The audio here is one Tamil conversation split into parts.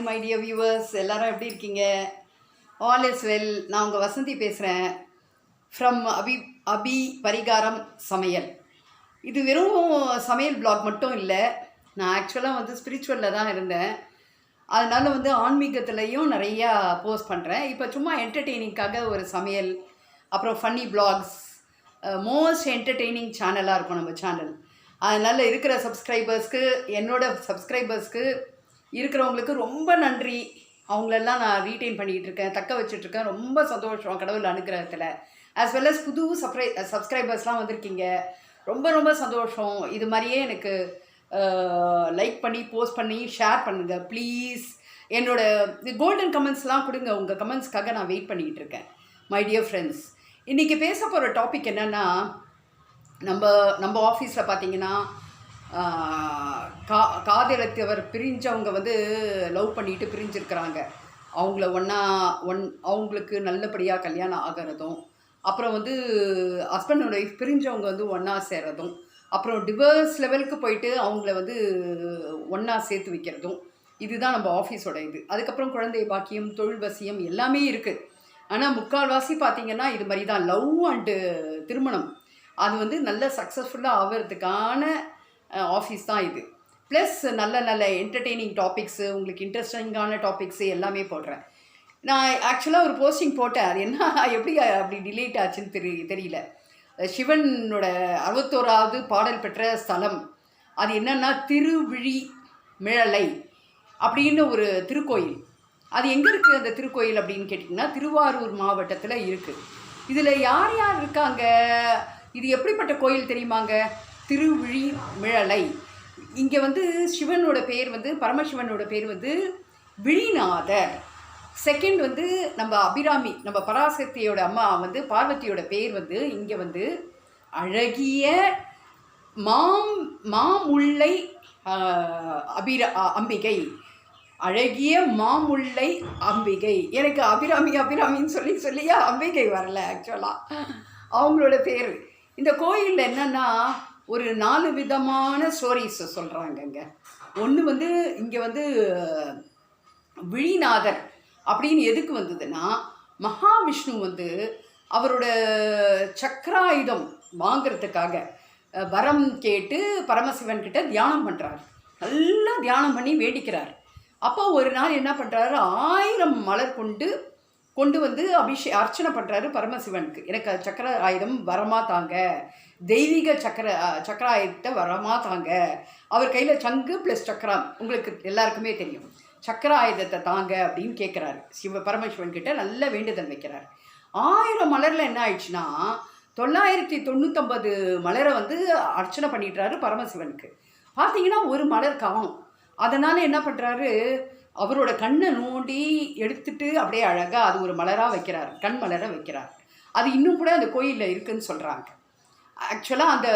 மை டியர் வியூவர்ஸ், எல்லாரும் எப்படி இருக்கீங்க? All is well. நான் உங்கள் வசந்தி பேசுகிறேன் ஃப்ரம் அபி பரிகாரம் சமையல். இது வெறும் சமையல் பிளாக் மட்டும் இல்லை. நான் ஆக்சுவலாக ஸ்பிரிச்சுவலில் தான் இருந்தேன். அதனால் ஆன்மீகத்துலேயும் நிறையா போஸ்ட் பண்ணுறேன். இப்போ சும்மா என்டர்டெய்னிங்காக ஒரு சமையல், அப்புறம் ஃபன்னி பிளாக்ஸ், மோஸ்ட் என்டர்டெய்னிங் சேனலாக இருக்கும் நம்ம சேனல். அதனால் இருக்கிற சப்ஸ்கிரைபர்ஸ்க்கு, என்னோட சப்ஸ்கிரைபர்ஸ்க்கு இருக்கிறவங்களுக்கு ரொம்ப நன்றி. அவங்களெல்லாம் நான் ரீட்டைன் பண்ணிக்கிட்டு இருக்கேன், தக்க வச்சிட்ருக்கேன். ரொம்ப சந்தோஷம் கடவுள் அனுகிரகத்தில். ஆஸ் வெல் அஸ் புது சப்ஸ்கிரைபர்ஸ்லாம் வந்திருக்கீங்க. ரொம்ப ரொம்ப சந்தோஷம். இது மாதிரியே எனக்கு லைக் பண்ணி போஸ்ட் பண்ணி ஷேர் பண்ணுங்கள் ப்ளீஸ். என்னோட கோல்டன் கமெண்ட்ஸ்லாம் கொடுங்க. உங்கள் கமெண்ட்ஸ்க்காக நான் வெயிட் பண்ணிக்கிட்டு இருக்கேன் மை டியர் ஃப்ரெண்ட்ஸ். இன்றைக்கி பேச போகிற டாபிக் என்னென்னா, நம்ம ஆஃபீஸில் பார்த்தீங்கன்னா காதலித்தவர் பிரிஞ்சவங்க லவ் பண்ணிட்டு பிரிஞ்சிருக்கிறாங்க. அவங்கள அவங்களுக்கு நல்லபடியாக கல்யாணம் ஆகிறதும், அப்புறம் ஹஸ்பண்ட் அண்ட் ஒய்ஃப் பிரிஞ்சவங்க ஒன்றா சேர்றதும், அப்புறம் டிவர்ஸ் லெவலுக்கு போயிட்டு அவங்கள ஒன்றா சேர்த்து வைக்கிறதும், இதுதான் நம்ம ஆஃபீஸோட இது. அதுக்கப்புறம் குழந்தை பாக்கியம், தொழில் வசியம் எல்லாமே இருக்குது. ஆனால் முக்கால்வாசி பார்த்திங்கன்னா இது மாதிரி தான் லவ் அண்டு திருமணம். அது நல்ல சக்ஸஸ்ஃபுல்லாக ஆகிறதுக்கான ஆஃபீஸ் தான் இது. ப்ளஸ் நல்ல நல்ல என்டர்டெய்னிங் டாபிக்ஸு, உங்களுக்கு இன்ட்ரெஸ்டிங்கான டாபிக்ஸு எல்லாமே போடுறேன். நான் ஆக்சுவலாக ஒரு போஸ்டிங் போட்டேன். அது என்ன எப்படி அப்படி டிலீட் ஆச்சுன்னு தெரியல. சிவனோட 61வது பாடல் பெற்ற ஸ்தலம் அது என்னென்னா திருவிழிமிழலை அப்படின்னு ஒரு திருக்கோயில். அது எங்கே இருக்குது அந்த திருக்கோயில் அப்படின்னு கேட்டிங்கன்னா, திருவாரூர் மாவட்டத்தில் இருக்குது. இதில் யார் யார் இருக்காங்க, இது எப்படிப்பட்ட கோயில் தெரியுமாங்க? திருவிழிமிழலை. இங்கே சிவனோட பேர் பரமசிவனோட பேர் விழிநாதர். செகண்ட் நம்ம அபிராமி, நம்ம பராசக்தியோட அம்மா பார்வதியோட பேர் இங்கே அழகிய மாமுல்லை அம்பிகை. அழகிய மாமுல்லை அம்பிகை. எனக்கு அபிராமின்னு சொல்லியா அம்பிகை வரல. ஆக்சுவலாக அவங்களோட பேர். இந்த கோயிலில் என்னென்னா ஒரு 4 விதமான ஸ்டோரிஸ் சொல்கிறாங்கங்க. ஒன்று இங்கே விழிநாதர் அப்படின்னு எதுக்கு வந்ததுன்னா, மகாவிஷ்ணு அவரோட சக்கராயுதம் வாங்கிறதுக்காக வரம் கேட்டு பரமசிவன் கிட்ட தியானம் பண்ணுறார். நல்லா தியானம் பண்ணி வேண்டிக்கிறார். அப்போ ஒரு நாள் என்ன பண்ணுறாரு, 1000 மலர் கொண்டு அர்ச்சனை பண்ணுறாரு பரமசிவனுக்கு. எனக்கு சக்கர ஆயுதம் வரமாக தாங்க, தெய்வீக சக்கராயுதத்தை வரமாக தாங்க. அவர் கையில் சங்கு ப்ளஸ் சக்கரம், உங்களுக்கு எல்லாருக்குமே தெரியும், சக்கர ஆயுதத்தை தாங்க அப்படின்னு கேட்குறாரு. பரமசிவன் கிட்ட நல்ல வேண்டுதல் வைக்கிறார். 1000 மலரில் என்ன ஆயிடுச்சுன்னா 999 மலரை அர்ச்சனை பண்ணிடுறாரு பரமசிவனுக்கு. பார்த்தீங்கன்னா ஒரு மலர் காணும். அதனால் என்ன பண்ணுறாரு, அவரோட கண்ணை நோண்டி எடுத்துட்டு அப்படியே அழகாக அது ஒரு மலராக வைக்கிறார், கண் மலரை வைக்கிறார். அது இன்னும் கூட அந்த கோயிலில் இருக்குதுன்னு சொல்கிறாங்க. ஆக்சுவலாக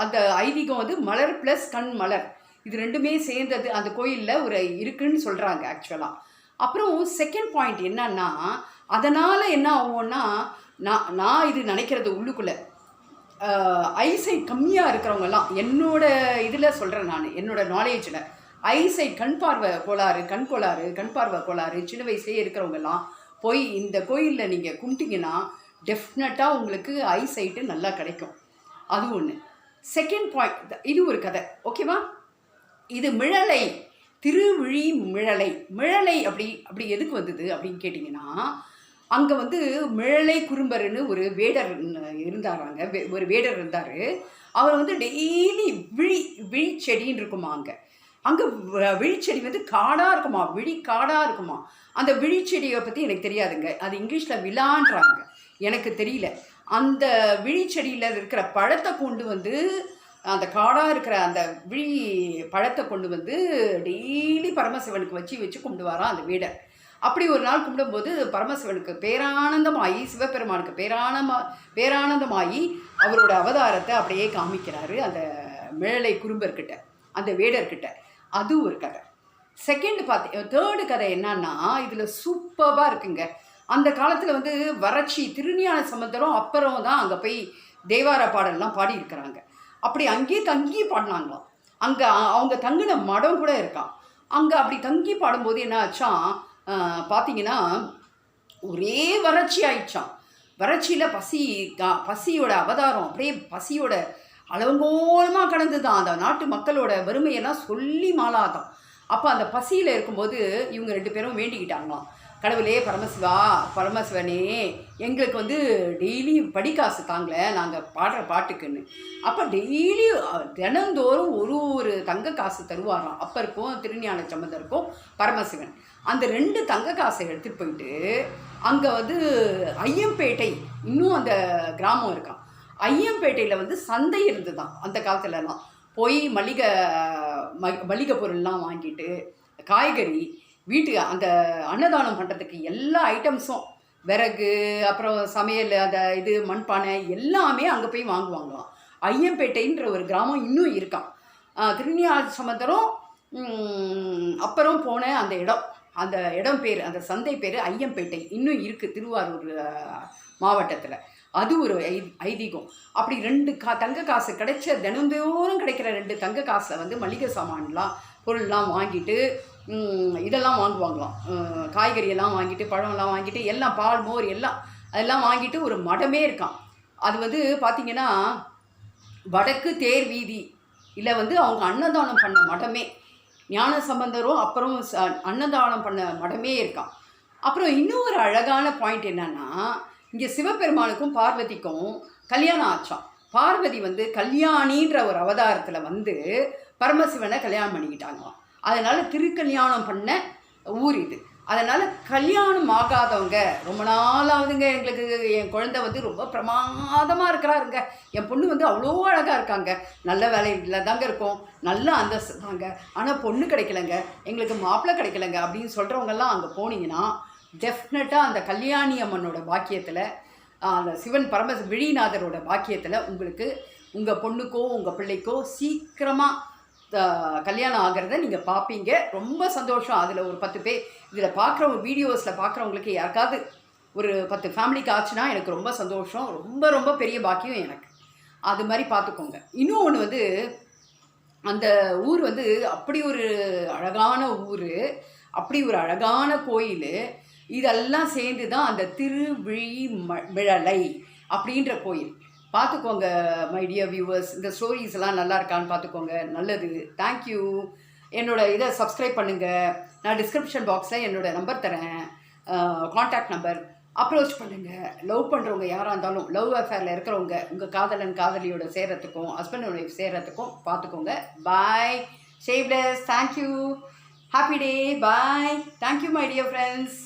அந்த ஐதீகம் மலர் ப்ளஸ் கண் மலர் இது ரெண்டுமே சேர்ந்தது அந்த கோயிலில் ஒரு இருக்குன்னு சொல்கிறாங்க ஆக்சுவலாக. அப்புறம் செகண்ட் பாயிண்ட் என்னன்னா, அதனால் என்ன ஆகும்னா, நான் இது நினைக்கிறது உள்ளுக்குள்ளே ஐசைட் கம்மியாக இருக்கிறவங்கலாம், என்னோட இதில் சொல்கிறேன் நான், என்னோட நாலேஜில் ஐசைட் கண் பார்வை கோளாறு, கண் பார்வை கோளாறு சின்ன வயசுலேயே இருக்கிறவங்கெல்லாம் போய் இந்த கோயிலில் நீங்கள் கும்பிட்டிங்கன்னா டெஃபினட்டாக உங்களுக்கு ஐசைட்டு நல்லா கிடைக்கும். அது ஒன்று. செகண்ட் பாயிண்ட், இது ஒரு கதை, ஓகேவா? இது மிழலை, திருவிழிமிழலை. மிழலை அப்படி எதுக்கு வந்தது அப்படின்னு கேட்டிங்கன்னா, அங்கே மிழலை குறும்பர்னு ஒரு வேடர் இருந்தாராங்க. ஒரு வேடர் இருந்தார். அவர் டெய்லி விழிச்செடின்னு இருக்குமா அங்கே விழிச்செடி காடாக இருக்குமா, காடாக இருக்குமா. அந்த விழிச்செடியை பற்றி எனக்கு தெரியாதுங்க. அது இங்கிலீஷில் விழான்றாங்க, எனக்கு தெரியல. அந்த விழிச்செடியில் இருக்கிற பழத்தை கொண்டு அந்த காடாக இருக்கிற அந்த விழி பழத்தை கொண்டு டெய்லி பரமசிவனுக்கு வச்சு கும்பிடுவாராம் அந்த வேடர். அப்படி ஒரு நாள் கும்பிடும்போது பரமசிவனுக்கு பேரானந்தமாகி, சிவபெருமானுக்கு பேரானந்தமாகி அவரோட அவதாரத்தை அப்படியே காமிக்கிறாரு அந்த மிழலை குறும்பர்கிட்ட, அந்த வேடர்கிட்ட. அது ஒரு கதை. தேர்டு கதை என்னன்னா, இதில் சூப்பராக இருக்குங்க. அந்த காலத்தில் வறட்சி, திருஞான சம்பந்தரும் அப்புறம் தான் அங்கே போய் தேவார பாடல்லாம் பாடியிருக்கிறாங்க. அப்படி அங்கேயே தங்கி பாடினாங்களாம். அங்கே அவங்க தங்கின மடம் கூட இருக்கான். அங்கே அப்படி தங்கி பாடும்போது என்ன ஆச்சான், பார்த்தீங்கன்னா ஒரே வறட்சி ஆயிடுச்சான். வறட்சியில் பசியோட அவதாரம் அப்படியே பசியோட அளவுங்கோலமாக கடந்து தான் அந்த நாட்டு மக்களோட வறுமையெல்லாம் சொல்லி மாளாதான். அப்போ அந்த பசியில் இருக்கும்போது இவங்க 2 பேரும் வேண்டிக்கிட்டாங்களாம், கடவுளே பரமசிவனே எங்களுக்கு வந்து டெய்லி படிக்காசு தாங்களே நாங்கள் பாடுற பாட்டுக்குன்னு. அப்போ டெய்லி தினந்தோறும் ஒரு தங்க காசு தருவாராம் அப்பருக்கும் திருஞான சம்பந்தருக்கும் பரமசிவன். அந்த 2 தங்க காசை எடுத்துகிட்டு போயிட்டு அங்கே வந்து ஐயம்பேட்டை, இன்னும் அந்த கிராமம் இருக்கான், ஐயம்பேட்டையில் வந்து சந்தை இருந்துதான் அந்த காலத்துலலாம். போய் மளிகை பொருள்லாம் வாங்கிட்டு, காய்கறி, வீட்டுக்கு அந்த அன்னதானம் பண்ணுறதுக்கு எல்லா ஐட்டம்ஸும், விறகு, அப்புறம் சமையல், அந்த இது மண்பானை எல்லாமே அங்கே போய் வாங்குவாங்களாம். ஐயம்பேட்டைன்ற ஒரு கிராமம் இன்னும் இருக்கான். திருஞான சம்பந்தரும் அப்புறம் போன அந்த இடம் பேர், அந்த சந்தை பேர் ஐயம்பேட்டை இன்னும் இருக்குது திருவாரூர் மாவட்டத்தில். அது ஒரு ஐதீகம். அப்படி 2 தங்க காசு கிடைச்ச தினந்தோறும் கிடைக்கிற 2 தங்க காசில் வந்து மளிகை சாமான்லாம் பொருள்லாம் வாங்கிட்டு இதெல்லாம் வாங்குவாங்களாம், காய்கறியெல்லாம் வாங்கிட்டு, பழம்லாம் வாங்கிட்டு, எல்லாம் பால் மோர் எல்லாம் அதெல்லாம் வாங்கிட்டு ஒரு மடமே இருக்கான். அது வந்து பார்த்திங்கன்னா வடக்கு தேர் வீதி இல்லை வந்து அவங்க அன்னதானம் பண்ண மடமே, ஞான சம்பந்தரும் அப்புறம் அன்னதானம் பண்ண மடமே இருக்கான். அப்புறம் இன்னும் ஒரு அழகான பாயிண்ட் என்னன்னா, இங்கே சிவபெருமானுக்கும் பார்வதிக்கும் கல்யாணம் ஆச்சான். பார்வதி வந்து கல்யாணின்ற ஒரு அவதாரத்தில் வந்து பரமசிவனை கல்யாணம் பண்ணிக்கிட்டாங்களாம். அதனால் திருக்கல்யாணம் பண்ண ஊர் இது. அதனால் கல்யாணம் ஆகாதவங்க ரொம்ப நாளாவதுங்க, எங்களுக்கு என் குழந்தை வந்து ரொம்ப பிரமாதமாக இருக்கிறாருங்க, என் பொண்ணு வந்து அவ்வளோ அழகாக இருக்காங்க, நல்ல வேலையில் தாங்க இருக்கோம், நல்ல அந்தஸ்து தாங்க, ஆனால் பொண்ணு கிடைக்கலங்க, எங்களுக்கு மாப்பிள்ளை கிடைக்கலங்க அப்படின்னு சொல்கிறவங்கெல்லாம் அங்கே போனீங்கன்னா டெஃபினட்டாக அந்த கல்யாணி அம்மனோட பாக்கியத்தில், அந்த சிவன் விழிநாதரோட பாக்கியத்தில் உங்களுக்கு உங்கள் பொண்ணுக்கோ உங்கள் பிள்ளைக்கோ சீக்கிரமாக கல்யாணம் ஆகிறத நீங்கள் பார்ப்பீங்க. ரொம்ப சந்தோஷம். அதில் ஒரு 10 பேர் இதில் பார்க்குறவங்க, வீடியோஸில் பார்க்குறவங்களுக்கு யாருக்காவது ஒரு 10 ஃபேமிலிக்கு ஆச்சுன்னா எனக்கு ரொம்ப சந்தோஷம், ரொம்ப ரொம்ப பெரிய பாக்கியம் எனக்கு. அது மாதிரி பார்த்துக்கோங்க. இன்னும் ஒன்று வந்து அந்த ஊர் வந்து அப்படி ஒரு அழகான ஊர், அப்படி ஒரு அழகான கோயில், இதெல்லாம் சேர்ந்து தான் அந்த திருவிழிமிழலை அப்படின்ற கோயில். பார்த்துக்கோங்க மை டியர் வியூவர்ஸ், இந்த ஸ்டோரிஸ் எல்லாம் நல்லா இருக்கான்னு பார்த்துக்கோங்க. நல்லது, தேங்க்யூ. என்னோட இதை சப்ஸ்கிரைப் பண்ணுங்கள். நான் டிஸ்கிரிப்ஷன் பாக்ஸில் என்னோடய நம்பர் தரேன், காண்டாக்ட் நம்பர், அப்ரோச் பண்ணுங்கள். லவ் பண்ணுறவங்க யாராக இருந்தாலும், லவ் அஃபேரில் இருக்கிறவங்க, உங்கள் காதலியோட சேர்கிறதுக்கும் ஹஸ்பண்ட் ஒய்ஃப் சேர்கிறதுக்கும் பார்த்துக்கோங்க. Bye, stay blessed, thank you, happy day, bye, thank you my dear friends.